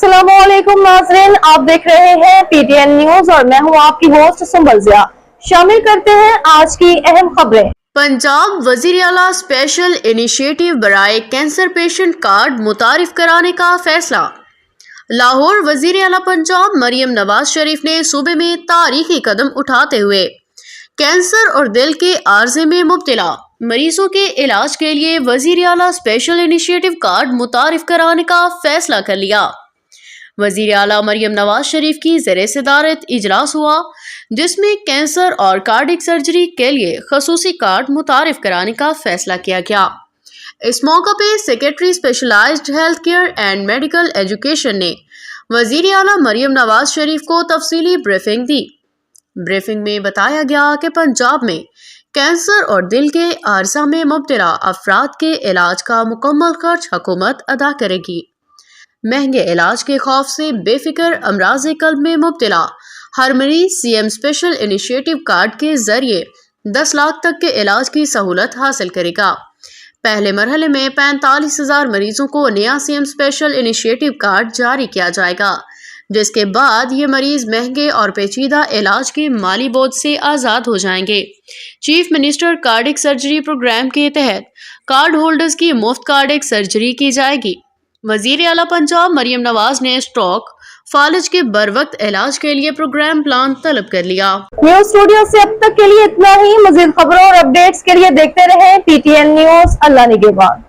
अस्सलाम वालेकुम नाज़रीन, आप देख रहे हैं पीटीएन न्यूज और मैं हूं आपकी होस्ट सुंबल ज़िया। शामिल करते हैं आज की अहम खबरें। पंजाब वज़ीर आला स्पेशल इनिशिएटिव बराए कैंसर पेशेंट कार्ड मुतारिफ कराने का फैसला। लाहौर वज़ीर आला पंजाब मरियम नवाज शरीफ ने सूबे में तारीखी कदम उठाते हुए कैंसर और दिल के आर्जे में मुब्तला मरीजों के इलाज के लिए वज़ीर आला स्पेशल इनिशिएटिव कार्ड मुतारिफ कराने का फैसला कर लिया। वज़ीर आला मरियम नवाज शरीफ की ज़ेरे सदारत इजलास हुआ, जिसमें कैंसर और कार्डिक सर्जरी के लिए खसूसी कार्ड मुतारिफ कराने का फैसला किया गया। इस मौका पे secretary specialised health care and medical education ने वज़ीर आला मरियम नवाज शरीफ को तफसीली ब्रीफिंग दी। ब्रीफिंग में बताया गया कि पंजाब में कैंसर और दिल के आर्जा में मुब्तला अफराद के इलाज का मुकम्मल खर्च हुकूमत अदा करेगी। महंगे इलाज के खौफ से बेफिक्र अमराज कल्ब में मुब्तला हर मरीज सीएम स्पेशल इनिशिएटिव कार्ड के जरिए 10 लाख तक के इलाज की सहूलत हासिल करेगा। पहले मरहले में 45,000 मरीजों को नया सीएम स्पेशल इनिशिएटिव कार्ड जारी किया जाएगा, जिसके बाद ये मरीज महंगे और पेचीदा इलाज के माली बोझ से आज़ाद हो जाएंगे। Chief minister cardiac surgery programme के तहत कार्ड होल्डर्स की मुफ्त कार्डिक सर्जरी की जाएगी। वज़ीर आला पंजाब मरियम नवाज ने स्ट्रोक फालिज के बरवक्त इलाज के लिए प्रोग्राम प्लान तलब कर लिया। न्यूज स्टूडियो से अब तक के लिए इतना ही। मज़ीद खबरों और अपडेट्स के लिए देखते रहें पीटीएन न्यूज। अल्लाह निगहबान।